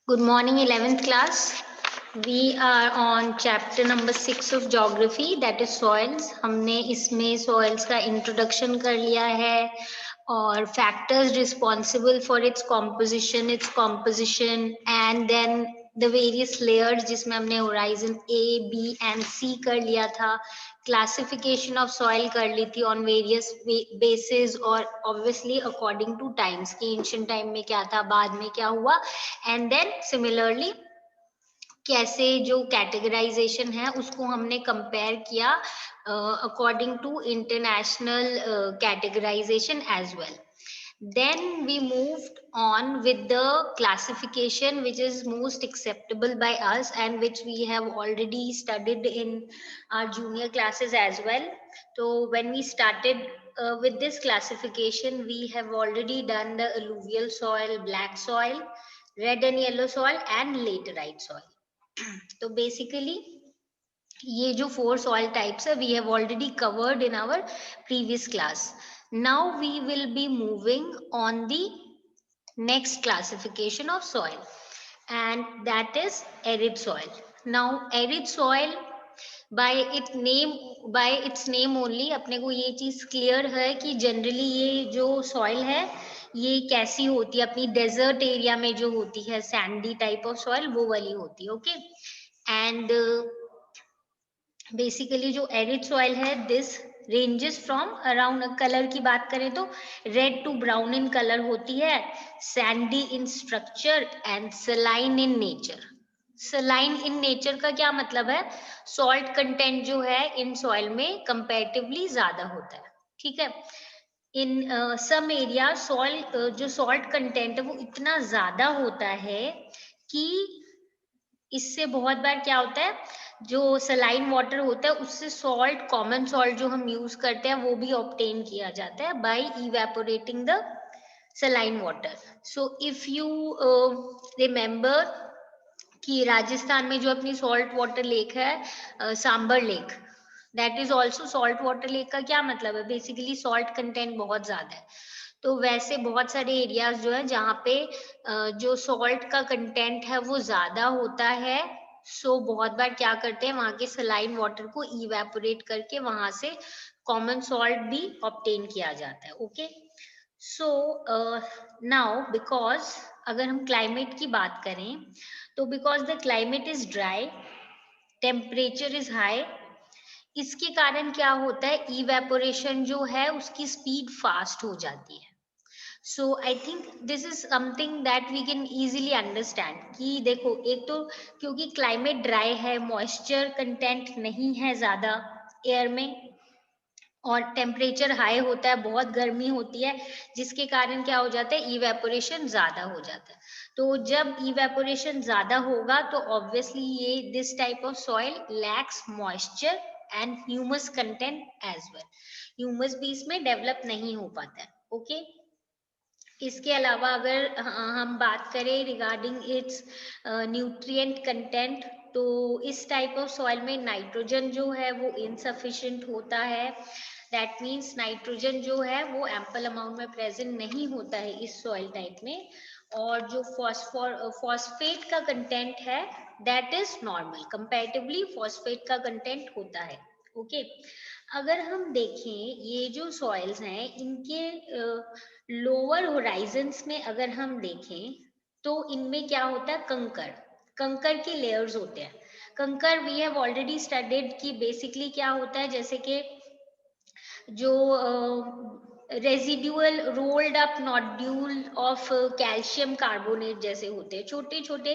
Good morning, 11th class. We are on chapter number 6 of geography, that is soils. हमने इसमें soils का introduction कर लिया है और factors responsible for its composition and then the various layers जिसमें हमने horizon A, B and C कर लिया था. क्लासिफिकेशन ऑफ सॉइल कर ली थी ऑन वेरियस बेसिस और ऑब्वियसली अकॉर्डिंग टू टाइम्स की एंशिएंट टाइम में क्या था, बाद में क्या हुआ, एंड देन सिमिलरली कैसे जो कैटेगराइजेशन है उसको हमने कंपेयर किया according to international categorisation as well. Then we moved on with the classification which is most acceptable by us and which we have already studied in our junior classes as well. So when we started with this classification, we have already done the alluvial soil, black soil, red and yellow soil and laterite soil. तो basically ये जो 4 soil types है we have already covered in our previous class. Now we will be moving on the next classification of soil and that is arid soil. Now arid soil by its name only अपने को ये चीज clear है कि generally ये जो soil है ये कैसी होती है, अपनी डेजर्ट एरिया में जो होती है सैंडी टाइप ऑफ सॉइल वो वाली होती है. ओके, एंड बेसिकली जो एरिड सॉइल है this ranges from around, colour की बात करें तो red to brown in colour होती है, sandy in structure and saline in nature. Saline in nature का क्या मतलब है, सॉल्ट कंटेंट जो है इन सॉइल में कंपैरेटिवली ज्यादा होता है. ठीक है, इन सम एरिया सॉइल जो सॉल्ट कंटेंट है वो इतना ज्यादा होता है कि इससे बहुत बार क्या होता है, जो सलाइन वाटर होता है उससे सॉल्ट, कॉमन सॉल्ट जो हम यूज करते हैं वो भी ऑब्टेन किया जाता है by evaporating the saline water. So if you remember कि राजस्थान में जो अपनी सॉल्ट वाटर लेक है Sambhar lake, that is also salt water lake. का क्या मतलब है, बेसिकली सॉल्ट कंटेंट बहुत ज्यादा है. तो वैसे बहुत सारे एरियाज जो है जहाँ पे जो सॉल्ट का कंटेंट है वो ज्यादा होता है, सो बहुत बार क्या करते हैं वहां के सलाइन वाटर को इवेपोरेट करके वहां से कॉमन सॉल्ट भी ऑब्टेन किया जाता है. ओके, सो नाउ बिकॉज अगर हम क्लाइमेट की बात करें तो because the climate is dry, temperature is high, इसके कारण क्या होता है, इवेपोरेशन जो है उसकी स्पीड फास्ट हो जाती है. So I think this is something that we can easily understand कि देखो, एक तो क्योंकि क्लाइमेट ड्राई है, मॉइस्चर कंटेंट नहीं है ज्यादा एयर में और टेम्परेचर हाई होता है, बहुत गर्मी होती है, जिसके कारण क्या हो जाता है, इवेपोरेशन ज्यादा हो जाता है. तो जब इवेपोरेशन ज्यादा होगा तो ऑब्वियसली ये this type of soil lacks moisture and humus content as well. Humus भी इसमें डेवलप नहीं हो पाता है. ओके, इसके अलावा अगर हम बात करें रिगार्डिंग इट्स न्यूट्रिएंट कंटेंट, तो इस टाइप ऑफ सॉइल में नाइट्रोजन जो है वो इनसफिशिएंट होता है. दैट मीन्स नाइट्रोजन जो है वो एम्पल अमाउंट में प्रेजेंट नहीं होता है इस सॉइल टाइप में. और जो फॉस्फेट का कंटेंट है that is normal, comparatively phosphate का कंटेंट होता है. ओके, अगर हम देखें ये जो सॉइल्स हैं इनके लोअर होराइजन्स में अगर हम देखें तो इनमें क्या होता है, कंकर, कंकर के लेयर्स होते हैं. कंकर वी हैव ऑलरेडी स्टडीड कि बेसिकली क्या होता है, जैसे कि जो residual rolled up nodule of calcium carbonate जैसे होते हैं, छोटे छोटे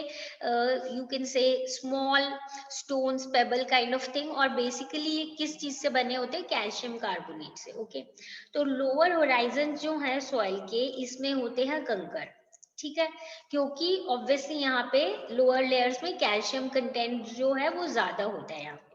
यू कैन से small stones, payable kind of thing, और बेसिकली ये किस चीज से बने होते हैं, कैल्शियम कार्बोनेट से. ओके, तो लोअर होराइजन जो है सॉइल के इसमें होते हैं कंकर. ठीक है, क्योंकि ऑब्वियसली यहाँ पे लोअर लेयर्स में कैल्शियम कंटेंट जो है वो ज्यादा होता है यहाँ पे.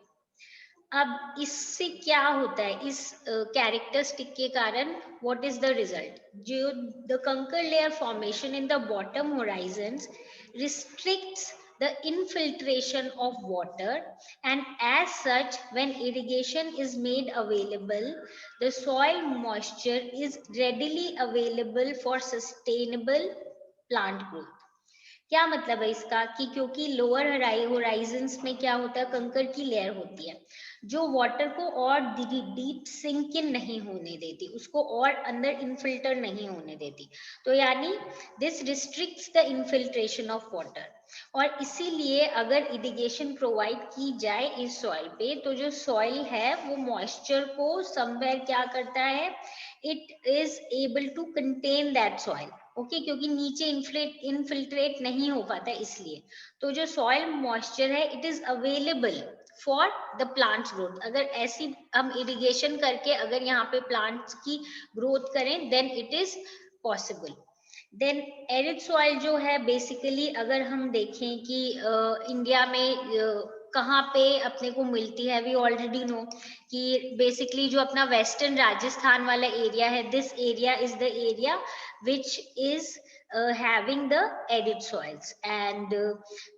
अब इससे क्या होता है, इस कैरेक्टरिस्टिक के कारण व्हाट इज द रिजल्ट, जो द कंकर layer formation in the bottom Horizons restricts the infiltration of water, and as such when irrigation is made available the soil moisture is readily available for sustainable plant growth. क्या मतलब है इसका कि क्योंकि lower Horizons में क्या होता है, कंकर की लेयर होती है जो वाटर को और डीप सिंक इन नहीं होने देती, उसको और अंदर इनफिल्टर नहीं होने देती। तो यानी this restricts the infiltration of water. और इसीलिए अगर इरिगेशन प्रोवाइड की जाए इस सॉइल पे, तो जो सॉइल है वो मॉइस्चर को समवेयर क्या करता है, it is able to contain that soil. Okay, क्योंकि नीचे इनफिल्ट्रेट नहीं हो पाता इसलिए। तो जो सॉइल मॉइस्चर है it is available for the plants growth. अगर ऐसी हम इरिगेशन करके अगर यहाँ पे प्लांट्स की ग्रोथ करें then it is possible. Then arid soil जो है बेसिकली अगर हम देखें कि इंडिया में कहाँ पे अपने को मिलती है, वी ऑलरेडी नो कि बेसिकली जो अपना वेस्टर्न राजस्थान वाला एरिया है, this area is the area which is having the arid soils and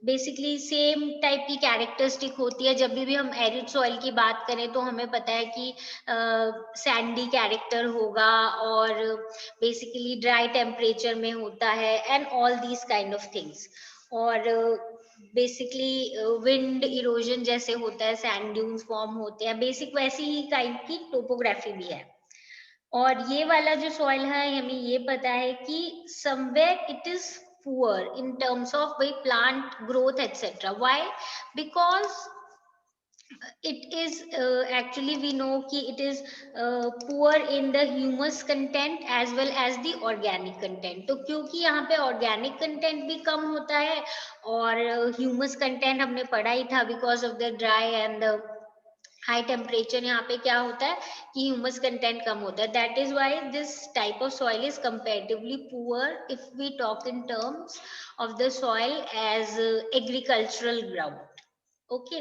basically same type की कैरेक्टरिस्टिक होती है। जब भी हम एरिड सॉइल की बात करें तो हमें पता है कि सैंडी कैरेक्टर होगा और बेसिकली ड्राई टेम्परेचर में होता है and all these kind of things. और बेसिकली विंड इरोजन जैसे होता है, सैंड ड्यून्स फॉर्म होते हैं, बेसिक वैसी ही टाइप की टोपोग्राफी भी है। और ये वाला जो सॉइल है हमें ये पता है कि somewhere it is poor in terms of भाई plant growth etcetera. Why? Because it is actually we know कि it is poor in the humus content as well as the organic content। तो क्योंकि यहाँ पे organic content भी कम होता है और humus content हमने पढ़ा ही था because of the dry and the high temperature, यहाँ पे क्या होता है कि ह्यूमस कंटेंट कम होता है। That is why this type of soil is comparatively poor if we talk in terms of the soil as agricultural ground. Okay,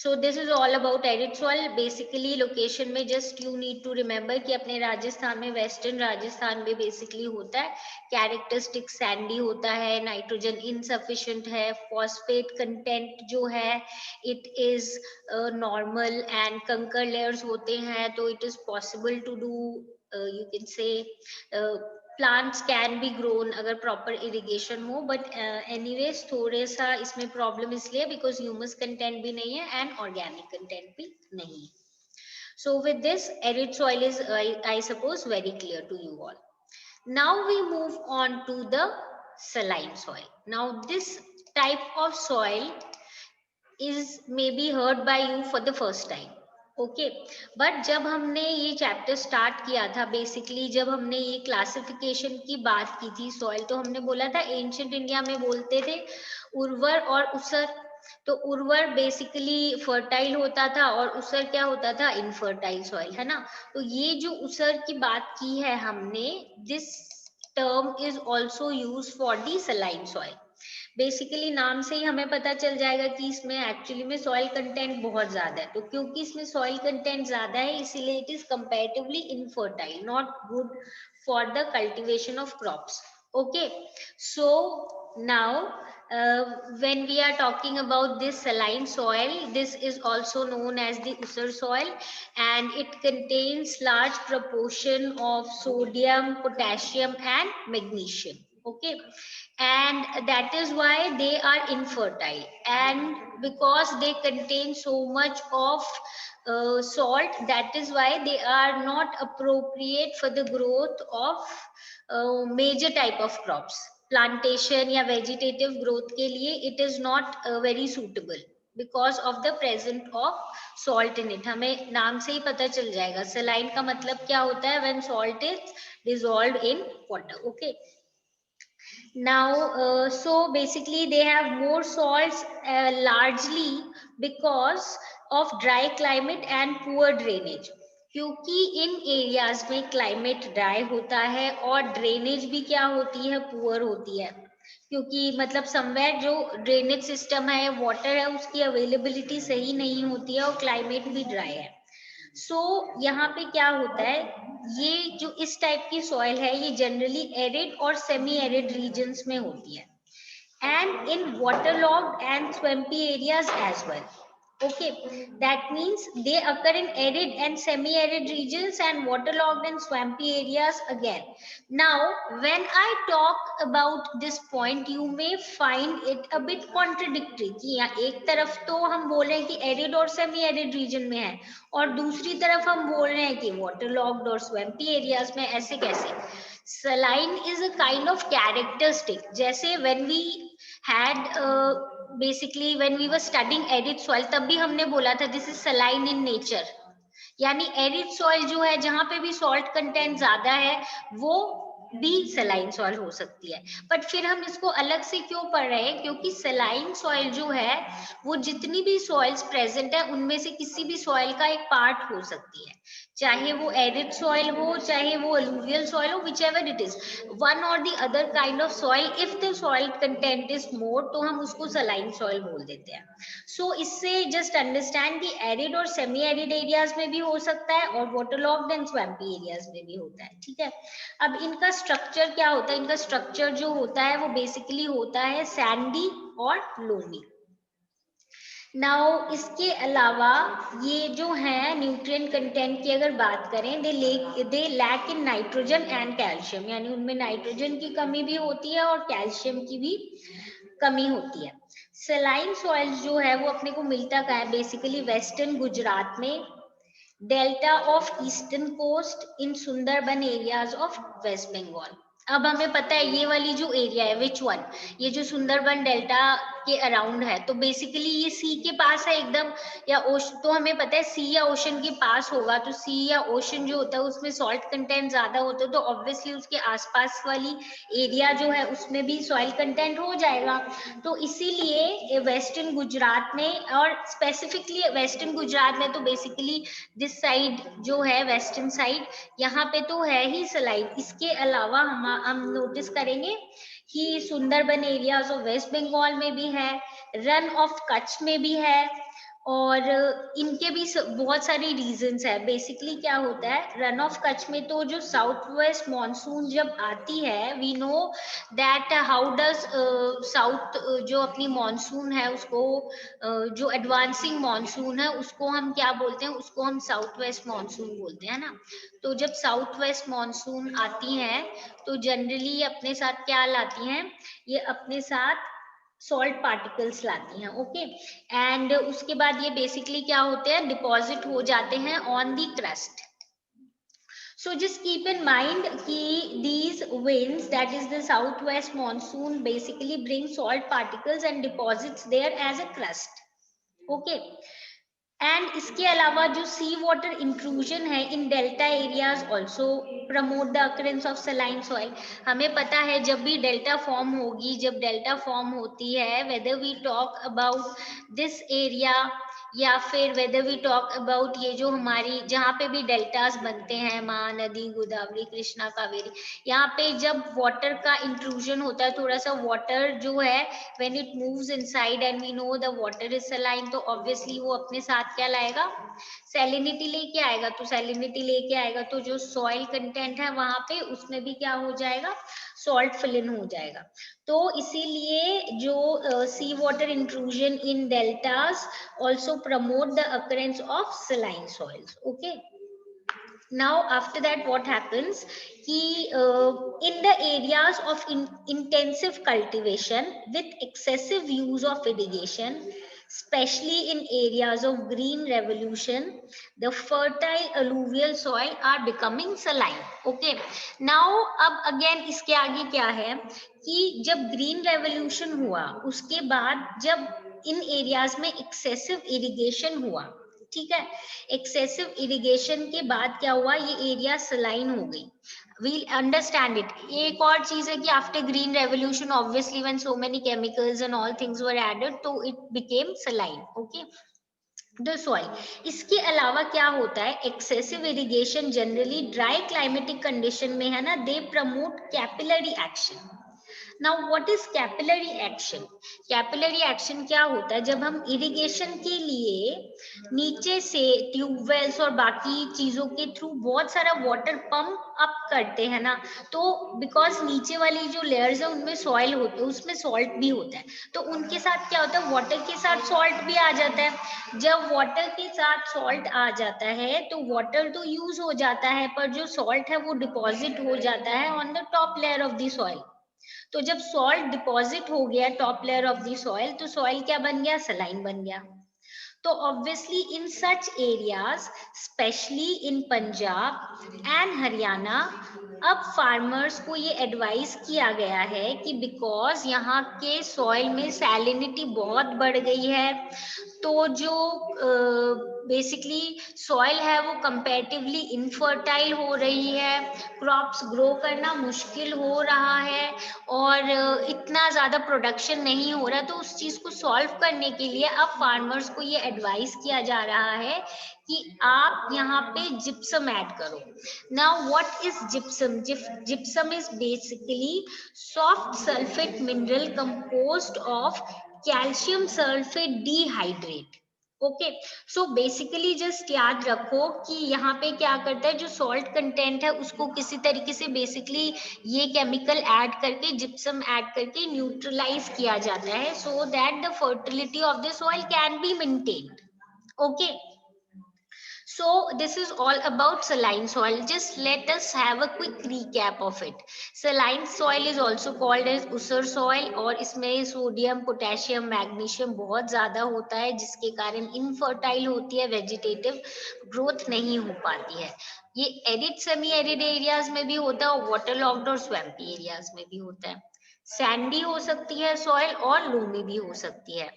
so this is all about arid soil. Basically location में just you need to remember कि अपने राजस्थान में, western Rajasthan में basically होता है characteristic sandy होता है, nitrogen insufficient है, फॉस्फेट कंटेंट जो है it is normal and kankar layers होते हैं। तो it is possible to do you can say plants can be grown अगर प्रॉपर इरिगेशन हो। बट एनीवेज थोड़े सा इसमें प्रॉब्लम इसलिए बिकॉज ह्यूमस कंटेंट भी नहीं है एंड ऑर्गेनिक कंटेंट भी नहीं है। So with this, arid soil is, I suppose, very clear to you all. Now we move on to the saline soil. Now this type of soil is maybe heard by you for the first time. Okay, but जब हमने ये chapter start किया था, basically जब हमने ये classification की बात की थी सॉइल, तो हमने बोला था एंशिएंट इंडिया में बोलते थे उर्वर और उसर। तो उर्वर बेसिकली फर्टाइल होता था और उसर क्या होता था, इनफर्टाइल सॉइल, है ना। तो ये जो उसर की बात की है हमने, this term is also use for the saline soil. Basically नाम से ही हमें पता चल जाएगा कि इसमें एक्चुअली में सॉइल कंटेंट बहुत ज्यादा है। तो क्योंकि इसमें सॉइल कंटेंट ज्यादा है इसीलिए it is comparatively infertile, not good for the cultivation of crops. Okay, so now when we are talking about this saline soil, this is also known as the usar soil and it contains large proportion of sodium, potassium and magnesium. Okay, and that is why they are infertile, and because they contain so much of salt, that is why they are not appropriate for the growth of major type of crops, plantation या vegetative growth के लिए it is not very suitable because of the presence of salt in it। हमें नाम से ही पता चल जाएगा saline का मतलब क्या होता है, when salt is dissolved in water। okay, now so basically they have more salts largely because of dry climate and poor drainage। क्योंकि इन एरियाज में क्लाइमेट ड्राई होता है और ड्रेनेज भी क्या होती है, पुअर होती है। क्योंकि मतलब समवेयर जो ड्रेनेज सिस्टम है, वाटर है, उसकी अवेलेबिलिटी सही नहीं होती है और क्लाइमेट भी ड्राई है। सो यहाँ पे क्या होता है, ये जो इस टाइप की सॉइल है ये जनरली एरिड और सेमी एरिड रीजन्स में होती है and in waterlogged and swampy areas as well. Okay, that means they occur in arid and semi-arid regions and waterlogged and swampy areas again. Now, when I talk about this point, you may find it a bit contradictory कि यहाँ एक तरफ तो हम बोल रहे हैं कि arid और semi-arid region में है और दूसरी तरफ हम बोल रहे हैं कि waterlogged और swampy areas में, ऐसे कैसे? Saline is a kind of characteristic. जैसे when we had basically when we were studying arid soil, तब भी हमने बोला था this is saline in nature. यानी एरिड सॉइल जो है जहां पे भी सॉल्ट कंटेंट ज्यादा है वो भी सलाइन सॉइल हो सकती है. बट फिर हम इसको अलग से क्यों पढ़ रहे हैं? क्योंकि सलाइन सॉइल जो है वो जितनी भी सॉइल्स प्रेजेंट है उनमें से किसी भी सॉइल का एक पार्ट हो सकती है, चाहे वो एरिड सॉइल हो चाहे वो अलूवियल सॉइल हो, which ever it is, one और the other kind of soil. If the soil content is more तो हम उसको सलाइन सॉइल बोल देते हैं. सो इससे जस्ट अंडरस्टैंड कि एरिड और सेमी एरिड एरियाज में भी हो सकता है और वाटरलॉग्ड एंड स्वैम्पी एरियाज में भी होता है. ठीक है, अब इनका स्ट्रक्चर क्या होता है? इनका स्ट्रक्चर जो होता है वो बेसिकली होता है सैंडी और लोमी. नाउ इसके अलावा ये जो है न्यूट्रिएंट कंटेंट की अगर बात करें, they lack in nitrogen and calcium, यानी उनमें नाइट्रोजन की कमी भी होती है और कैल्शियम की भी कमी होती है. सलाइन सॉइल जो है वो अपने को मिलता का है बेसिकली वेस्टर्न गुजरात में, delta of eastern coast, in Sundarban areas of West Bengal. अब हमें पता है ये वाली जो एरिया है, विच वन, ये जो सुंदरबन डेल्टा के अराउंड है, तो बेसिकली ये सी के पास है एकदम, या ओशन, तो हमें पता है सी या ओशन के पास होगा, तो सी या ओशन जो होता है उसमें सॉल्ट कंटेंट ज्यादा होता है, तो ऑब्वियसली उसके आसपास वाली एरिया जो है उसमें भी सॉइल कंटेंट हो जाएगा. तो इसीलिए वेस्टर्न गुजरात में, और स्पेसिफिकली वेस्टर्न गुजरात में, तो बेसिकली दिस साइड जो है वेस्टर्न साइड, यहाँ पे तो है ही सलाइन. इसके अलावा हम नोटिस करेंगे कि सुंदरबन एरियाज ऑफ वेस्ट बंगाल में भी है, रन ऑफ कच्छ में भी है, और इनके भी बहुत सारी रीजंस है. बेसिकली क्या होता है, रन ऑफ कच्छ में तो जो साउथ वेस्ट मॉनसून जब आती है, we know that how does south जो अपनी मॉनसून है उसको जो एडवांसिंग मॉनसून है उसको हम क्या बोलते हैं, उसको हम साउथ वेस्ट मॉनसून बोलते हैं ना. तो जब साउथ वेस्ट मॉनसून आती है तो जनरली अपने साथ क्या लाती हैं, ये अपने साथ सॉल्ट पार्टिकल्स लाती हैं. ओके, एंड उसके बाद ये बेसिकली क्या होते हैं, डिपॉजिट हो जाते हैं on the crust. So just keep in mind कि these winds, that is the southwest monsoon, basically bring salt particles and deposits there as a crust. Okay. And इसके अलावा जो सी वाटर इंट्रूजन है in delta areas also promote the occurrence of saline soil. हमें पता है जब भी delta form होगी, जब डेल्टा फॉर्म होती है, whether we talk about this area या फिर वेदर वी टॉक अबाउट ये जो हमारी जहाँ पे भी डेल्टास बनते हैं, महानदी, गोदावरी, कृष्णा, कावेरी, यहाँ पे जब वाटर का इंट्रूजन होता है, थोड़ा सा वाटर जो है when it moves inside and we know the water is saline, तो ऑब्वियसली वो अपने साथ क्या लाएगा, सैलिनिटी लेके आएगा. तो सैलिनिटी लेके आएगा तो जो सॉइल कंटेंट है वहां पे उसमें भी क्या हो जाएगा, सॉल्ट फिल इन हो जाएगा. तो इसीलिए जो sea water intrusion in deltas also promote the occurrence of saline soils. Okay, now after that what happens कि in the areas of intensive cultivation with excessive use of irrigation, especially in areas of green revolution, the fertile alluvial soil are becoming saline. Okay, now अब again इसके आगे क्या है कि जब green revolution हुआ उसके बाद जब इन एरियाज में एक्सेसिव इरिगेशन हुआ, ठीक है, एक्सेसिव इरिगेशन के बाद क्या हुआ, ये एरिया सलाइन हो गई. We'll understand it. एक और चीज है कि after green revolution obviously when so many chemicals and all things were added तो it became saline. Okay, the soil. इसके अलावा क्या होता है, excessive irrigation generally dry climatic condition में है ना, they promote capillary action. Now what is capillary action? Capillary action क्या होता है? जब हम इरिगेशन के लिए नीचे से ट्यूबवेल्स और बाकी चीजों के थ्रू बहुत सारा वाटर पंप अप करते हैं ना, तो बिकॉज नीचे वाली जो लेयर्स है उनमें सॉइल होते हैं, उसमें सॉल्ट भी होता है, तो उनके साथ क्या होता है, वाटर के साथ सॉल्ट भी आ जाता है। जब वाटर के साथ सॉल्ट आ जाता है तो वाटर तो यूज हो जाता है, पर जो सॉल्ट है वो डिपॉजिट हो जाता है on the top layer of the soil. तो जब सॉल्ट डिपॉजिट हो गया top layer of the soil, तो सॉइल क्या बन गया? सलाइन बन गया। तो obviously in such areas, specially in Punjab and Haryana, अब फार्मर्स को ये एडवाइस किया गया है कि बिकॉज यहाँ के सॉइल में सैलिनिटी बहुत बढ़ गई है, तो जो बेसिकली सॉइल है वो कंपैरेटिवली इनफर्टाइल हो रही है, क्रॉप्स ग्रो करना मुश्किल हो रहा है, और इतना ज्यादा प्रोडक्शन नहीं हो रहा। तो उस चीज को सॉल्व करने के लिए अब फार्मर्स को ये एडवाइस किया जा रहा है कि आप यहाँ पे जिप्सम ऐड करो। Now what is gypsum? Gypsum is basically soft sulphate mineral composed of calcium sulphate dehydrate. Okay, so basically just याद रखो कि यहाँ पे क्या करता है, जो सॉल्ट कंटेंट है उसको किसी तरीके से बेसिकली ये केमिकल ऐड करके, जिप्सम ऐड करके न्यूट्रलाइज किया जाता है, so that the fertility of the soil can be maintained. Okay, so this is all about saline soil. Just let us have a quick recap of it. Saline soil is also called as usar soil, और इसमें sodium, potassium, magnesium बहुत ज्यादा होता है, जिसके कारण infertile होती है, वेजिटेटिव ग्रोथ नहीं हो पाती है। ये एरिड, सेमी एरिड एरियाज में भी होता है, और वाटर लॉक्ड और स्वैम्पी एरियाज में भी होता है। सैंडी हो सकती है सॉइल, और लूमी भी हो सकती है।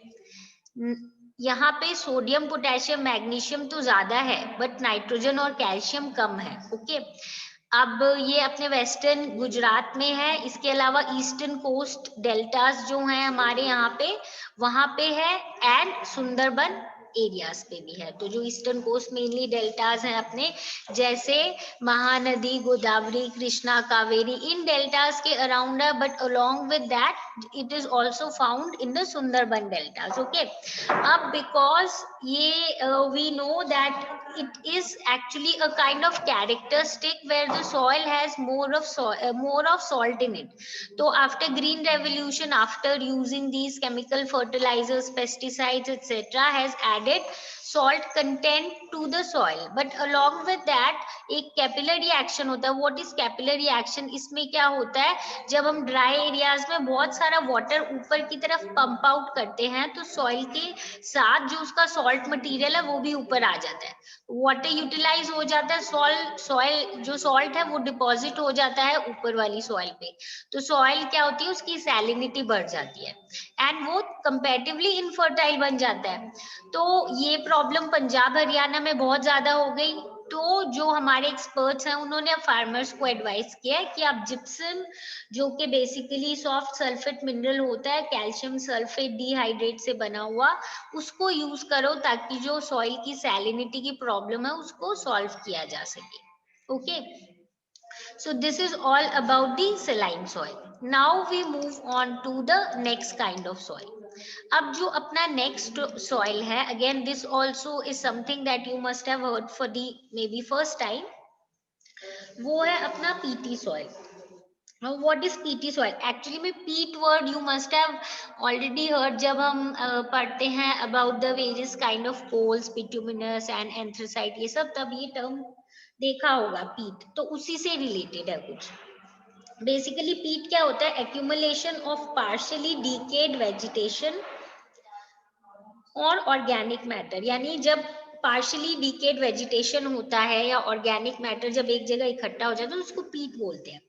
यहाँ पे सोडियम, पोटेशियम, मैग्नीशियम तो ज्यादा है, बट नाइट्रोजन और कैल्शियम कम है। ओके, अब ये अपने वेस्टर्न गुजरात में है, इसके अलावा ईस्टर्न कोस्ट डेल्टास जो हैं हमारे यहाँ पे, वहां पे है, एंड सुंदरबन एरियाज पे भी है। तो जो ईस्टर्न कोस्ट मेनली डेल्टास हैं अपने, जैसे महानदी, गोदावरी, कृष्णा, कावेरी, इन डेल्टास के अराउंड है, but along with that it is also found in the Sundarban deltas. Okay, अब बिकॉज ये we know that it is actually a kind of characteristic where the soil has more of salt in it. So after green revolution, after using these chemical fertilizers, pesticides, etc., has added salt content to the soil, but along with that एक capillary action होता है। What is capillary action? इसमें क्या होता है, जब हम dry areas में बहुत सारा वाटर ऊपर की तरफ पंप आउट करते हैं, तो सॉइल के साथ जो उसका सॉल्ट मटेरियल है वो भी ऊपर आ जाता है, वाटर यूटिलाइज हो जाता है, सॉइल जो सॉल्ट है वो डिपॉजिट हो जाता है ऊपर वाली सॉइल पे, तो सॉइल क्या होती है, उसकी सैलिनिटी बढ़ जाती है, एंड वो कंपैरेटिवली इनफर्टाइल बन जाता है। तो ये प्रॉब्लम पंजाब हरियाणा में बहुत ज्यादा हो गई। तो जो हमारे एक्सपर्ट्स हैं उन्होंने फार्मर्स को एडवाइस किया है कि आप जिप्सम, जो कि बेसिकली सॉफ्ट सल्फेट मिनरल होता है, कैल्शियम सल्फेट डिहाइड्रेट से बना हुआ, उसको यूज करो, ताकि जो सॉइल की सैलिनिटी की प्रॉब्लम है उसको सॉल्व किया जा सके। Okay, so this is all about the saline soil. Now we move on to the next kind of soil. अब जो अपना next soil है, again this also is something that you must have heard for the maybe first time, वो है अपना peaty soil. Now what is peaty soil? Actually में peat word you must have already heard जब हम पढ़ते हैं about the various kind of coals, bituminous and anthracite, ये सब तब ये term देखा होगा पीट, तो उसी से रिलेटेड है कुछ। बेसिकली पीट क्या होता है, accumulation of partially decayed vegetation और ऑर्गेनिक मैटर, यानी जब पार्शियली डीकेड वेजिटेशन होता है या ऑर्गेनिक मैटर जब एक जगह इकट्ठा हो जाता है तो उसको पीट बोलते हैं।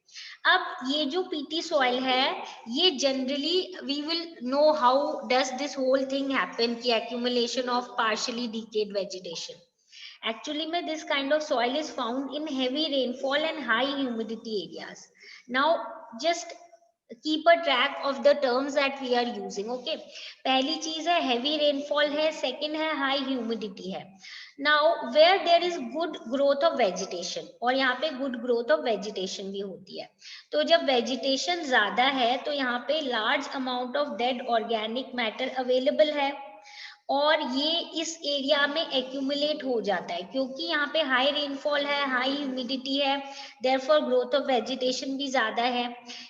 अब ये जो पीटी सॉइल है, ये generally we will know how does this whole thing happen की accumulation of partially decayed vegetation. Actually, this kind of soil is found in heavy rainfall and high humidity areas. Now, just keep a track of the terms that we are using. Okay, पहली चीज है heavy rainfall है, second है high humidity है। Now where there is good growth of vegetation, और यहाँ पे good growth of vegetation भी होती है। तो जब वेजिटेशन ज्यादा है तो यहाँ पे large amount of dead organic matter available है, और ये इस एरिया में एक्यूमुलेट हो जाता है क्योंकि यहाँ पे हाई रेनफॉल है, हाई ह्यूमिडिटी है, देयरफॉर ग्रोथ ऑफ वेजिटेशन भी ज्यादा है।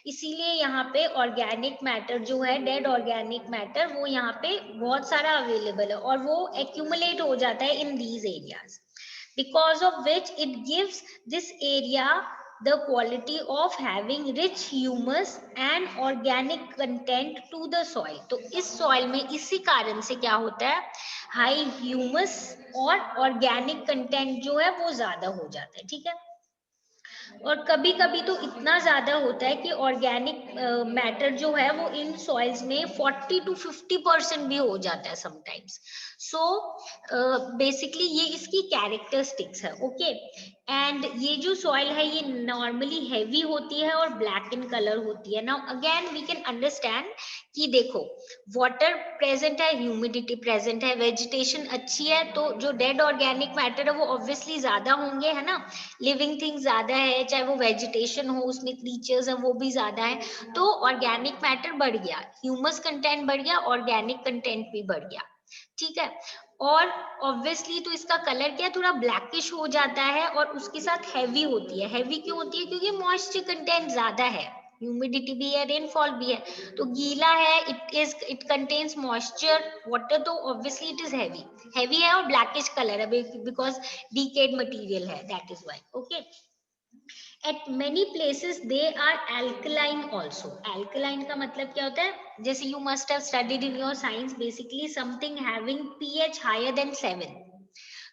इसीलिए यहाँ पे ऑर्गेनिक मैटर जो है, डेड ऑर्गेनिक मैटर, वो यहाँ पे बहुत सारा अवेलेबल है और वो एक्यूमुलेट हो जाता है in these areas, because of which it gives this area the quality of having rich humus and organic content to the soil। तो इस soil में इसी कारण से क्या होता है, हाई ह्यूमस और ऑर्गेनिक कंटेंट जो है वो ज्यादा हो जाता है। ठीक है, और कभी कभी तो इतना ज्यादा होता है कि ऑर्गेनिक मैटर जो है वो इन सॉइल्स में 40 to 50% भी हो जाता है समटाइम्स। सो बेसिकली ये इसकी कैरेक्टरिस्टिक्स है। ओके, एंड ये जो सॉइल है ये नॉर्मली हैवी होती है और ब्लैक इन कलर होती है। Now again we can understand कि देखो, वाटर प्रेजेंट है, ह्यूमिडिटी प्रेजेंट है, वेजिटेशन अच्छी है, तो जो डेड ऑर्गेनिक मैटर है वो ऑब्वियसली ज्यादा होंगे, है ना, लिविंग थिंग्स ज्यादा है, चाहे वो वेजिटेशन हो उसमें क्रीचर्स है वो भी ज्यादा है, तो ऑर्गेनिक मैटर बढ़ गया, ह्यूमस कंटेंट बढ़ गया, ऑर्गेनिक कंटेंट भी बढ़ गया। ठीक है, और ऑब्वियसली तो इसका कलर क्या है, थोड़ा ब्लैकिश हो जाता है, और उसके साथ हैवी होती है। हैवी क्यों होती है, क्योंकि मॉइस्चर कंटेंट ज्यादा है, ह्यूमिडिटी भी है, रेनफॉल भी है, तो गीला है, इट कंटेन्स मॉइस्चर वाटर, तो obviously it is heavy. Heavy है और ब्लैकिश कलर है बिकॉज डीकेड मटेरियल है, that is why. Okay, at many places they are alkaline also। alkaline का मतलब क्या होता है, जैसे you must have studied in your science, basically something having pH higher than 7।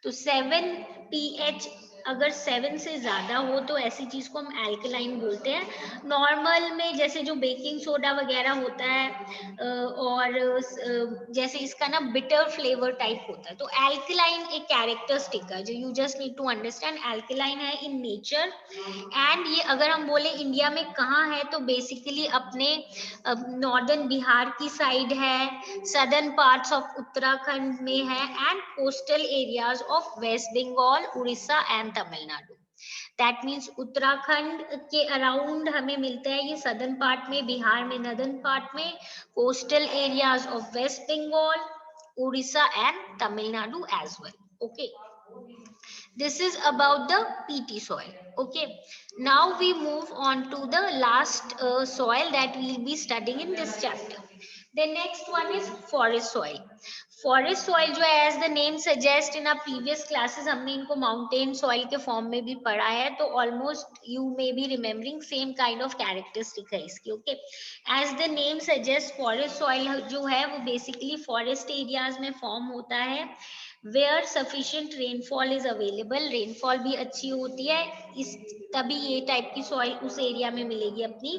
तो 7 pH अगर 7 से ज्यादा हो तो ऐसी चीज को हम एल्कलाइन बोलते हैं। नॉर्मल में जैसे जो बेकिंग सोडा वगैरह होता है और जैसे इसका ना बिटर फ्लेवर टाइप होता है, तो एल्कलाइन एक कैरेक्टरिस्टिक है जो you just need to understand. Alkaline है इन नेचर, एंड ये अगर हम बोले इंडिया में कहाँ है, तो बेसिकली अपने नॉर्दर्न बिहार की साइड है, सदर्न पार्ट्स ऑफ उत्तराखंड में है, and coastal areas of West Bengal, Orissa and Tamil Nadu. That means Uttarakhand के अराउंड हमें मिलता है ये, सदर्न पार्ट में, बिहार में नदर्न पार्ट में, coastal areas of West Bengal, Orissa and Tamil Nadu as well. Okay, this is about the pt soil। okay, now we move on to the last soil that we will be studying in this chapter। the next one is forest soil। forest soil जो है, as the name suggests, in our previous classes हमने इनको mountain soil के form में भी पढ़ा है, तो almost you may be remembering same kind of characteristic है इसकी। okay, as the name suggests, forest soil जो है वो basically forest areas में form होता है, where sufficient rainfall is available, rainfall भी अच्छी होती है, इस तभी ये टाइप की सॉइल उस एरिया में मिलेगी अपनी।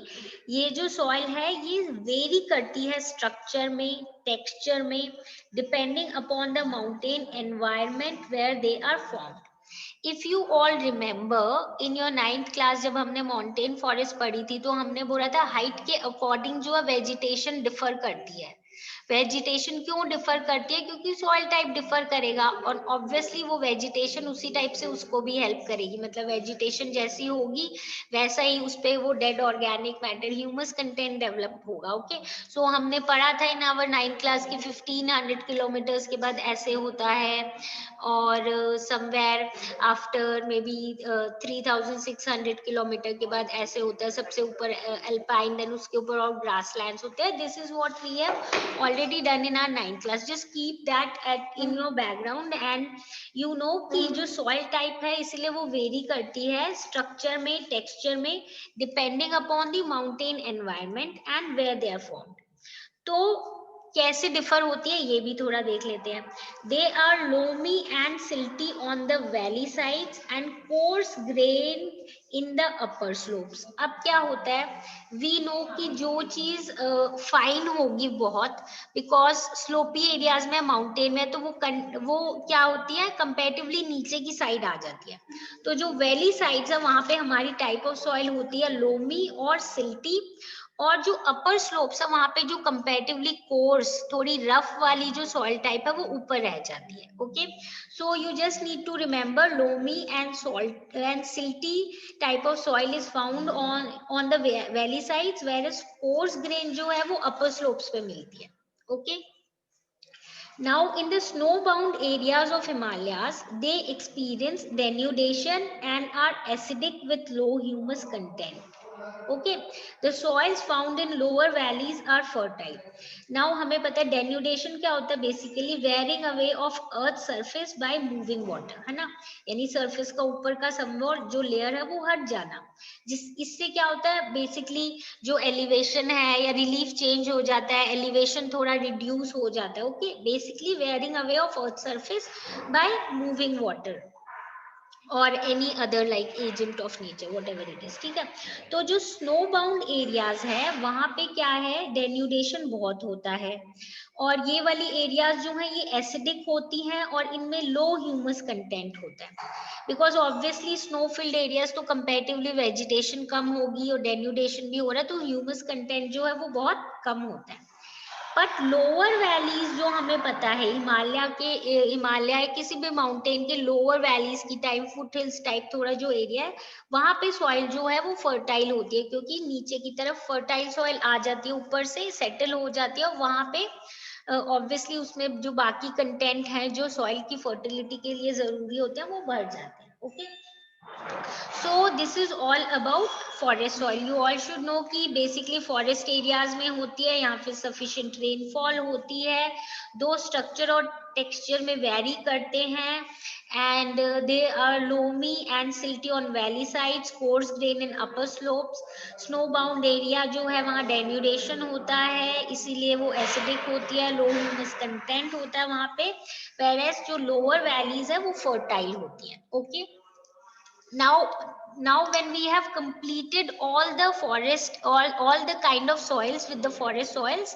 ये जो सॉइल है ये वेरी करती है स्ट्रक्चर में, टेक्सचर में, depending upon the mountain environment where they are formed. If you all remember in your 9th class जब हमने माउंटेन फॉरेस्ट पढ़ी थी, तो हमने बोला था हाइट के अकॉर्डिंग जो है वेजिटेशन डिफर करती है। वेजिटेशन क्यों डिफर करती है, क्योंकि सॉइल टाइप डिफर करेगा, और ऑब्वियसली वो वेजिटेशन उसी टाइप से उसको भी हेल्प करेगी, मतलब वेजिटेशन जैसी होगी वैसा ही उस पे वो dead organic matter, humus content develop होगा। ओके, सो हमने पढ़ा था इन आवर 9th क्लास की 1500 किलोमीटर्स के बाद ऐसे होता है, और somewhere after may be 3600 kilometre के बाद ऐसे होता है, सबसे ऊपर अल्पाइन, देन उसके ऊपर और ग्रासलैंड्स होते हैं। This is what we have already done in our 9th class। just keep that at in your background, and you know कि जो soil type है इसलिए वो vary करती है structure में, texture में, depending upon the mountain environment and where they are formed। तो कैसे डिफर होती है ये भी थोड़ा देख लेते हैं। They are loamy and silty on the valley sides and coarse grain in the upper slopes. अब क्या होता है, वी नो कि जो चीज फाइन होगी बहुत, बिकॉज स्लोपी एरियाज में, माउंटेन में, तो वो क्या होती है, कंपेरेटिवली नीचे की साइड आ जाती है। तो जो वैली साइड्स है वहां पे हमारी टाइप ऑफ सॉइल होती है लोमी और सिल्टी, और जो अपर स्लोप्स है वहां पे जो कंपैरेटिवली कोर्स थोड़ी रफ वाली जो सॉइल टाइप है वो ऊपर रह जाती है. Okay, so you just need to remember loamy and salt and silty type of soil is found on the valley sides, whereas coarse grain जो है वो अपर स्लोप्स पे मिलती है. Okay, now, in the snow-bound areas of Himalayas, they experience denudation and are acidic with low humus content. Okay, the soils found in lower valleys are fertile. Now, हमें पता है denudation क्या होता है? Basically, wearing away of earth surface by moving water, है ना? यानी surface का ऊपर का somewhat जो layer है वो हट जाना. जिस इससे क्या होता है? Basically, जो एलिवेशन है या रिलीफ चेंज हो जाता है, एलिवेशन थोड़ा रिड्यूस हो जाता है. Okay, basically wearing away of earth surface by moving water और any other like agent of nature whatever it is. ठीक है, तो जो स्नो बाउंड एरियाज है वहां पे क्या है, डेन्यूडेशन बहुत होता है और ये वाली एरियाज जो है ये एसिडिक होती हैं और इनमें लो ह्यूमस कंटेंट होता है, because obviously snow field areas तो कंपेरेटिवली वेजिटेशन कम होगी और डेन्यूडेशन भी हो रहा है तो ह्यूमस कंटेंट जो है वो बहुत कम होता है. बट लोअर वैलीज जो हमें पता है हिमालय किसी भी माउंटेन के लोअर वैलीज की टाइप फुट हिल्स टाइप थोड़ा जो एरिया है वहां पे सॉइल जो है वो फर्टाइल होती है, क्योंकि नीचे की तरफ फर्टाइल सॉइल आ जाती है, ऊपर से सेटल हो जाती है और वहां पे ऑब्वियसली उसमें जो बाकी कंटेंट है जो सॉइल की फर्टिलिटी के लिए जरूरी होते हैं वो बढ़ जाते हैं. Okay, so this is all about forest soil. You all should know कि basically forest areas में होती है, यहाँ पे sufficient rainfall होती है, दो structure और texture में vary करते हैं and they are loamy and silty on valley sides, coarse grain in upper slopes. Snow bound area जो है वहाँ denudation होता है इसीलिए वो acidic होती है, low humus content होता है वहाँ पे, whereas जो lower valleys है वो fertile होती है. Okay, now when we have completed all the forest all the kind of soils with the forest soils,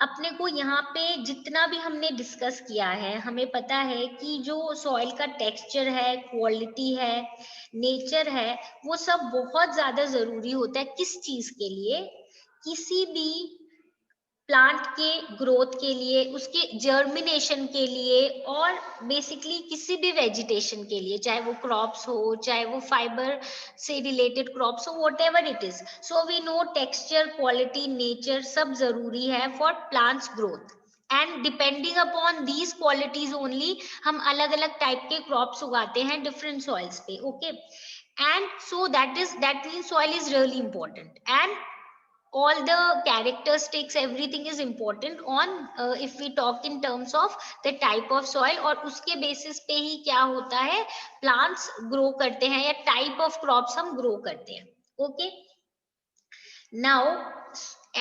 अपने को यहाँ पे जितना भी हमने डिस्कस किया है हमें पता है कि जो सॉइल का टेक्सचर है, क्वालिटी है, नेचर है, वो सब बहुत ज्यादा जरूरी होता है. किस चीज के लिए? किसी भी प्लांट के ग्रोथ के लिए, उसके जर्मिनेशन के लिए और बेसिकली किसी भी वेजिटेशन के लिए, चाहे वो क्रॉप्स हो, चाहे वो फाइबर से रिलेटेड क्रॉप्स हो, whatever it is. So we know texture, quality, nature सब जरूरी है for plants growth and depending upon these qualities only हम अलग अलग टाइप के क्रॉप्स उगाते हैं डिफरेंट सॉइल्स पे. Okay, and so that means soil is really important and all the characteristics everything is important on if we talk in terms of the type of soil और उसके basis पे ही क्या होता है plants grow करते हैं या type of crops हम grow करते हैं. okay, now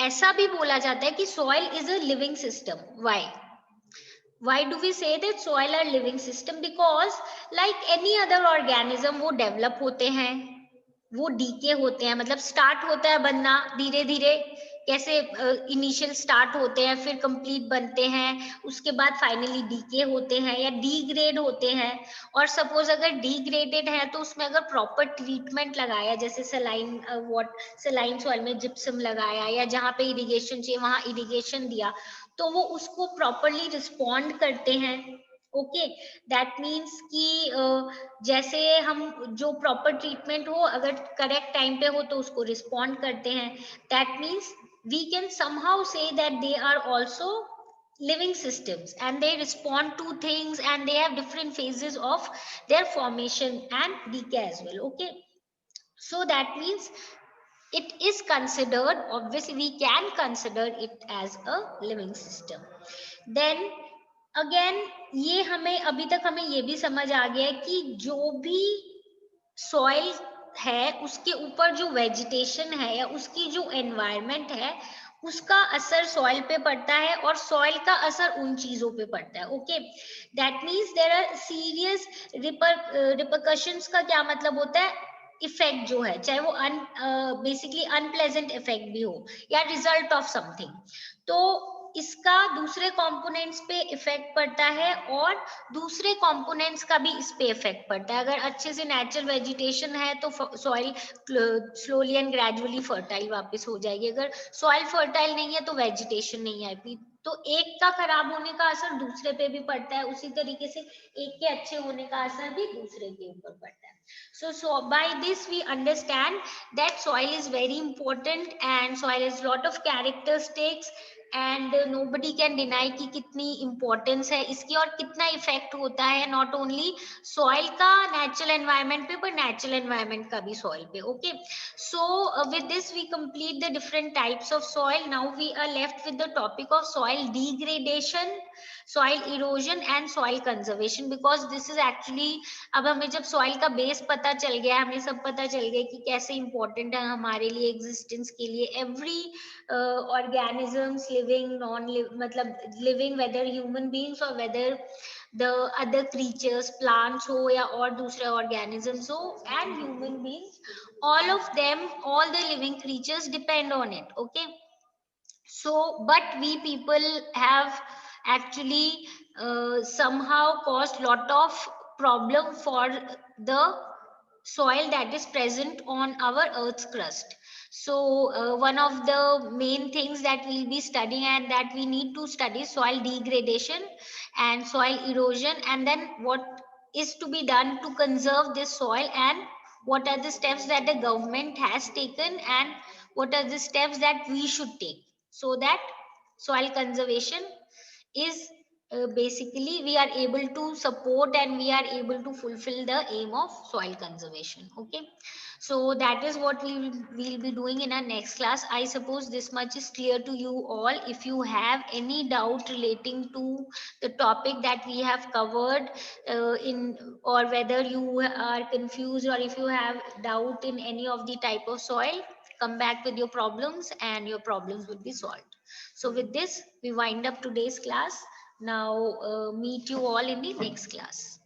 ऐसा भी बोला जाता है कि soil is a living system. why do we say that soil are living system? Because like any other organism वो develop होते हैं, वो डीके होते हैं, मतलब स्टार्ट होता है बनना धीरे धीरे, कैसे इनिशियल स्टार्ट होते हैं फिर कंप्लीट बनते हैं, उसके बाद फाइनली डीके होते हैं या डीग्रेड होते हैं. और सपोज अगर डीग्रेडेड है तो उसमें अगर प्रॉपर ट्रीटमेंट लगाया, जैसे सलाइन सॉइल में जिप्सम लगाया या जहाँ पे इरिगेशन चाहिए वहां इरिगेशन दिया, तो वो उसको प्रॉपरली रिस्पॉन्ड करते हैं. ओके, दैट मीन्स कि जैसे हम जो प्रॉपर ट्रीटमेंट हो अगर करेक्ट टाइम पे हो तो उसको रिस्पॉन्ड करते हैं. That means we can somehow से that they are also living systems and they respond to things and they have different phases of their formation and decay as well. Okay, so that means it is considered, obviously we can consider it as a living system. Then again ये हमें अभी तक हमें ये भी समझ आ गया है कि जो भी सॉइल है उसके ऊपर जो वेजिटेशन है या उसकी जो एनवायरनमेंट है उसका असर सॉइल पे पड़ता है और सॉइल का असर उन चीजों पे पड़ता है. Okay, that means there are serious repercussions. का क्या मतलब होता है? इफेक्ट जो है चाहे वो बेसिकली अनप्लेजेंट इफेक्ट भी हो या रिजल्ट ऑफ समथिंग. तो इसका दूसरे कंपोनेंट्स पे इफेक्ट पड़ता है और दूसरे कंपोनेंट्स का भी इस पे इफेक्ट पड़ता है। अगर अच्छे से नेचुरल वेजिटेशन है तो soil slowly and gradually fertile वापस हो जाएगी। अगर सॉइल फर्टाइल नहीं है तो वेजिटेशन नहीं आएगी। तो एक का खराब होने का असर दूसरे पे भी पड़ता है, उसी तरीके से एक के अच्छे होने का असर भी दूसरे के ऊपर पड़ता है। So by this we understand that soil is very important and soil has lot of characteristics and nobody can deny कि कितनी importance है इसकी और कितना इफेक्ट होता है नॉट ओनली सॉइल का नेचुरल एनवायरनमेंट पे पर नेचुरल एनवायरनमेंट का भी सॉइल पे। Okay, so with this we complete the different types of soil. Now we are left with the topic of soil degradation, soil erosion and soil conservation, because this is actually, अब हमें जब soil का base पता चल गया, हमें सब पता चल गया कि कैसे इंपॉर्टेंट है हमारे लिए एग्जिस्टेंस के लिए एवरी ऑर्गेनिजम्स लिविंग नॉन मतलब लिविंग, वेदर ह्यूमन बीइंग्स और whether the other creatures plants हो या और दूसरे ऑर्गेनिजम्स हो and human beings, all of them, all the living creatures depend on it. Okay, so but we people have actually somehow caused lot of problem for the soil that is present on our earth's crust. So one of the main things that we'll be studying and that we need to study soil degradation and soil erosion, and then what is to be done to conserve this soil, and what are the steps that the government has taken, and what are the steps that we should take so that soil conservation is basically we are able to support and we are able to fulfill the aim of soil conservation. Okay, so that is what we will be doing in our next class. I suppose this much is clear to you all. If you have any doubt relating to the topic that we have covered in, or whether you are confused, or if you have doubt in any of the type of soil, come back with your problems and your problems will be solved. So with this, we wind up today's class. Now meet you all in the next class.